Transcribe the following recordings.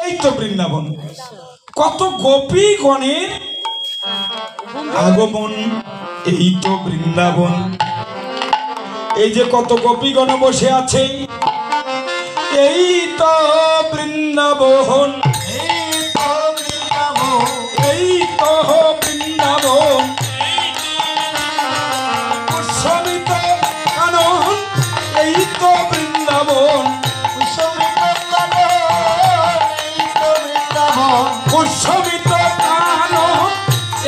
এই তো বৃন্দাবন, কত গোপী গণের আগমন। এই তো বৃন্দাবন, এই যে কত গোপীগণ বসে আছে, এই তো বৃন্দাবন, এই তো বৃন্দাবন, উৎসবিত কানন, এই তো বৃন্দাবন, উৎসবিত কানন,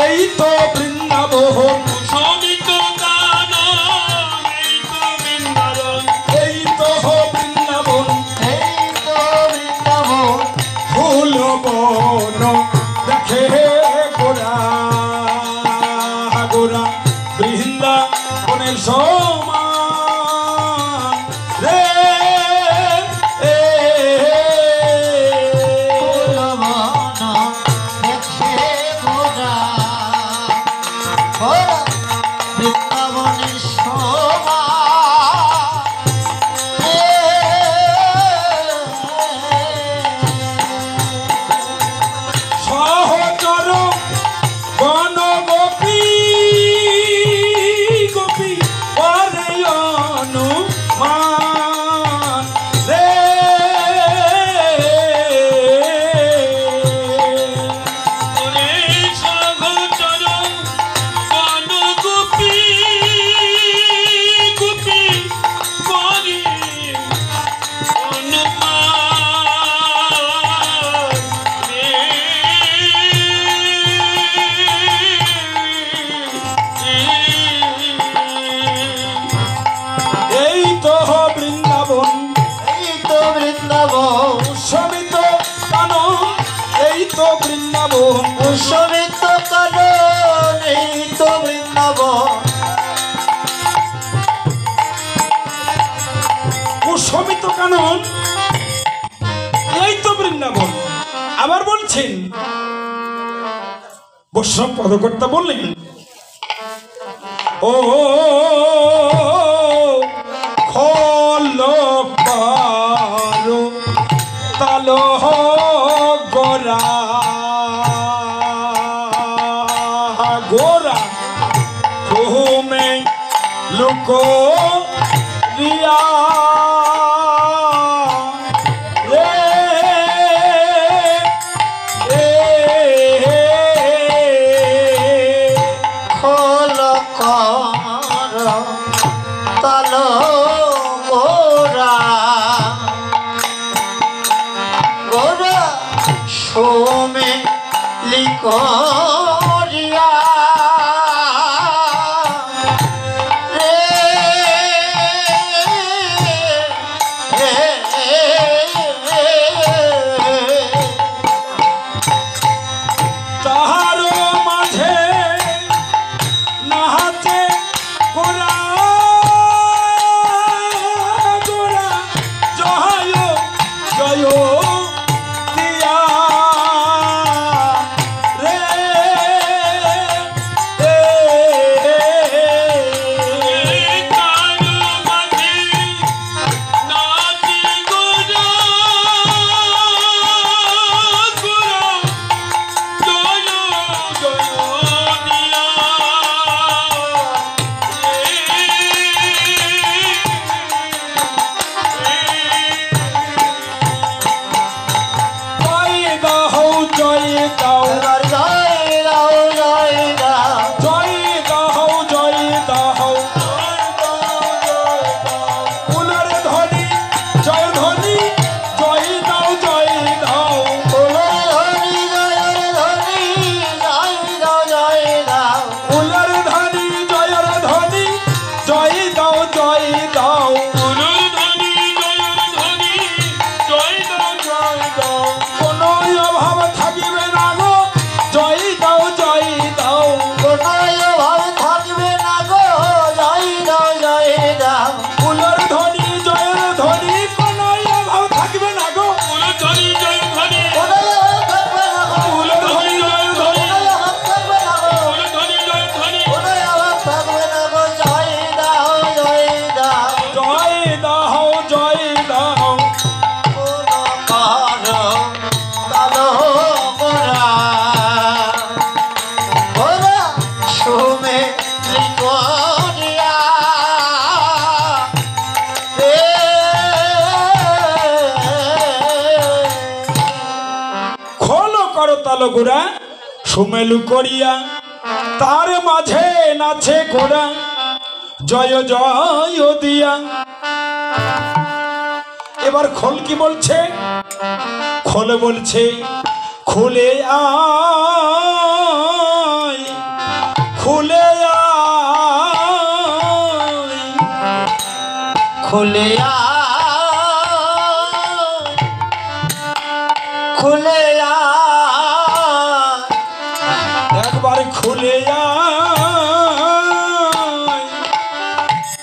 এই তো বৃন্দাবন, শোভিত কানন, এই তো বৃন্দাবন, এই তো বৃন্দাবন, ফুল বন দেখে গোরা গোরা বৃন্দাবনের সমান রে, সহচর গণ গোপী গোপী পরে অনুমান রে, ওরে সহচর গণ গোপী গোপী পরে অনুমান রে। এই তো বৃন্দাবন, এই তো বৃন্দাবন, উৎসবিত কানন, এই তো বৃন্দাবন, উৎসবিত কানন, এই তো বৃন্দাবন, উৎসবিত কানন, এই তো বৃন্দাবন। আবার বলছেন, বৈষ্ণব পদকর্তা বললেন, ও খলকার তাল গোরা গোরা তুমি লোক রিয়া রে, খোল কমর তল গোরা গোরা সোমে লিকরিয়া রে, তাহার মাঝে নাহাতে গোরা গোরা জয় জয় দিয়া রে, তার মাঝে নাচি গোরা গোরা জয় জয় দিয়া জয় দাও জয় দাও, জয় দাও জয় দাও, জয় দাও ফুলের ধ্বনি, জয় ধ্বনি, জয় দাও জয় দাও, ধনি জয়ের ধনি, জয় দাও জয় দাও, ফুলের ধ্বনি, জয়ের ধ্বনি, জয় দাও জয় দাও, অনুর ধ্বনি জয়ের ধ্বনি জয় দাও জয় দাও। কোনো অভাব থাকিবে না গো তালগোড়া সুমেলু করিয়া তার মাঝে নাচে ঘোড়া জয় জয় দিয়া। এবার খোল কি বলছে? খোল বলছে খুলে আয় খুলে আয় খুলে খুলে একবার খুলে আয়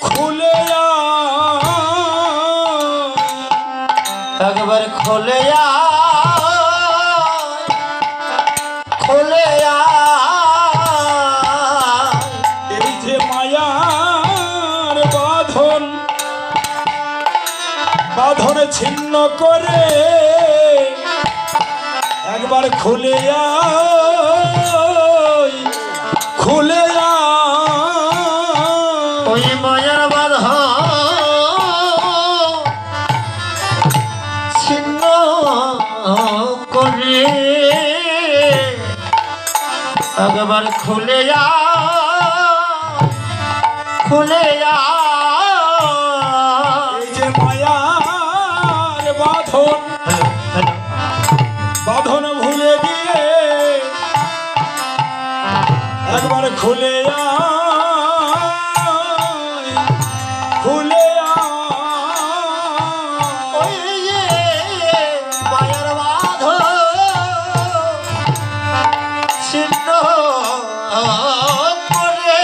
খুলে আয় একবার খুলে খুলে এই যে মায়ার বাঁধন বাঁধন ছিন্ন করে একবার খুলে আয় খুলে আয় ওই মায়ার বাঁধন ছিন্ন করে একবার খুলে খুলে এই যে মায়ার বাঁধন বাঁধন ভুলে গিয়ে একবার খুলে আয় খুলে আয় ওই যে মায়ার বাঁধন ছিন্ন করে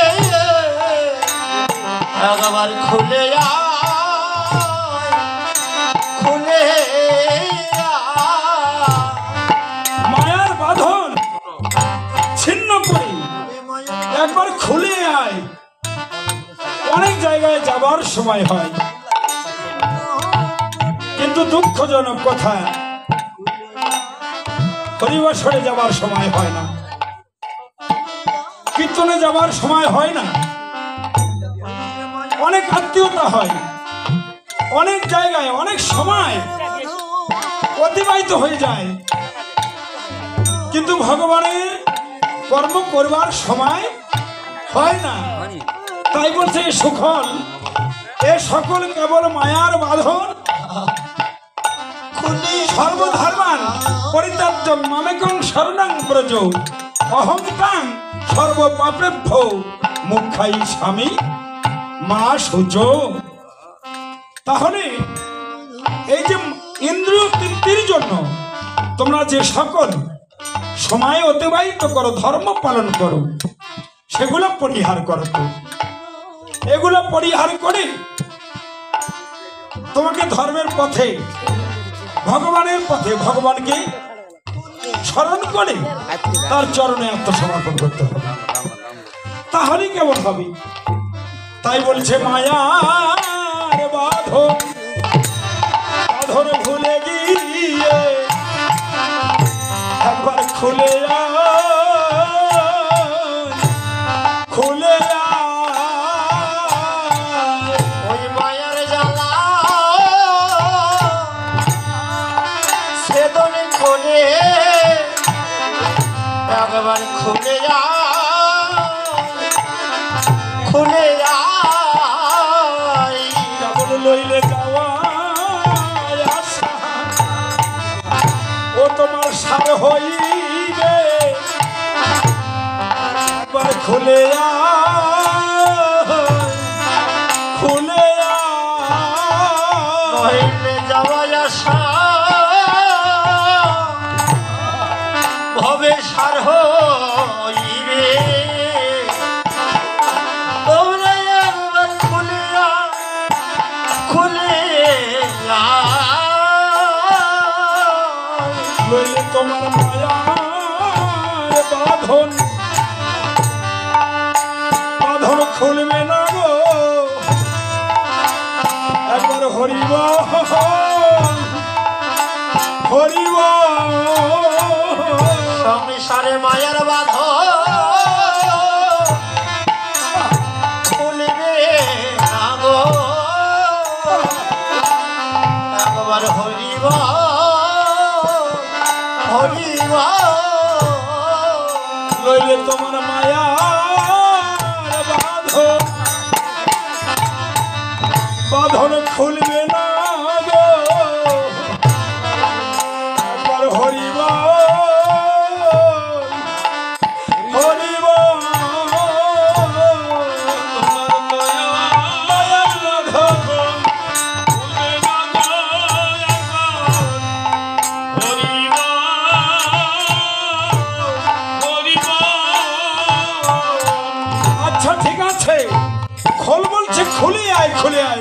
একবার খুলে খুলে মায়ার বাঁধন ছিন্ন করি একবার খুলে আয়। অনেক জায়গায় যাবার সময় হয় কিন্তু দুঃখজনক কথা হরিবাসরে যাবার সময় হয় না, কীর্তনে যাবার সময় হয় না। অনেক আত্মীয়তা হয়, অনেক জায়গায় অনেক সময় অতিবাহিত হয়ে যায় কিন্তু ভগবানের কর্ম করবার সময় হয় না। তাই বলছে এ সুখল এ সকল কেবল মায়ার বাঁধন সর্বধর্মান পরিত্যাজ্য মামেকং শরণং ব্রজ অহং তাং সর্বপাপেভ্য মুখ্যাই স্বামী মা সুজ। তাহলে এই যে ইন্দ্রিয় তৃপ্তির জন্য তোমরা যে সকল সময় অতিবাহিত করো ধর্ম পালন করো সেগুলো পরিহার করো। তো এগুলো পরিহার করে তোমাকে ধর্মের পথে ভগবানের পথে ভগবানকে স্মরণ করে তার চরণে আত্মসমর্পণ করতে হবে, তাহলে কেমন হবে। তাই বলছে মায়ার বাঁধন বাঁধন ভুলে গিয়ে একবার খুলে আয় খুলে আয় ওই মায়ার জ্বালা সেদন খুলে একবার খুলে খুলে কেবল লইলে যাওয়া আশা ও তোমার সার হইবে একবার খুলে আয় খুলে আয় নইলে যাওয়া আসা ভবে সার হইবে তোমরা একবার খুলে খুলে লইলে তোমার মায়ার বাঁধন বাঁধন খুলবে না গো একবার হরিব হরিব সংসারে মায়ার বাঁধন খুলবে না গো একবার হরিব হরিব তোমার মায়ার বাঁধন বাঁধন খুলবে না গো একবার হরিবল হরিবল মায়ার বাঁধন আচ্ছা ঠিক আছে খোল বলছে খুলে আয় খুলে আয়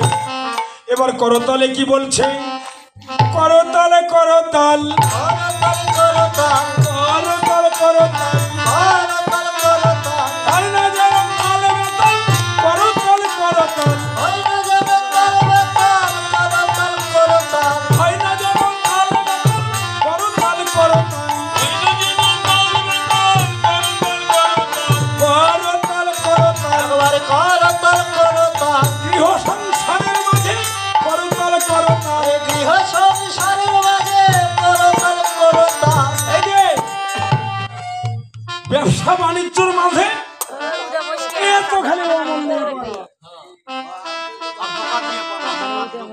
এবার করতালে কি বলছে করতালে করতাল করতাল করতাল করতাল করতাল করতাল তাই না যেন তালে বেতাল করতাল করতাল ওই না যেমন তাল বেতাল করতাল করতাল তাই না যেন তালে বেতাল করতাল করতাল করতাল করতাল একবার করতাল করতাল গৃহ সংসারের মাঝে করতাল করতাল আরে গৃহ সংসারের মাঝে করতাল করতাল এই যে ব্যবসা বাণিজ্যের মাঝে এত খালি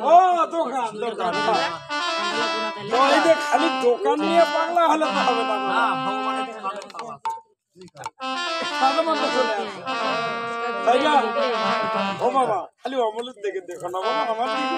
ও দোকান দোকান এই যে খালি দোকান নিয়ে পাগলা হলে তো হবে না সাদা মাত্র চলে আসে। তাই না ও বাবা খালি অমলের দেখে দেখো না বাবা আমার দিকে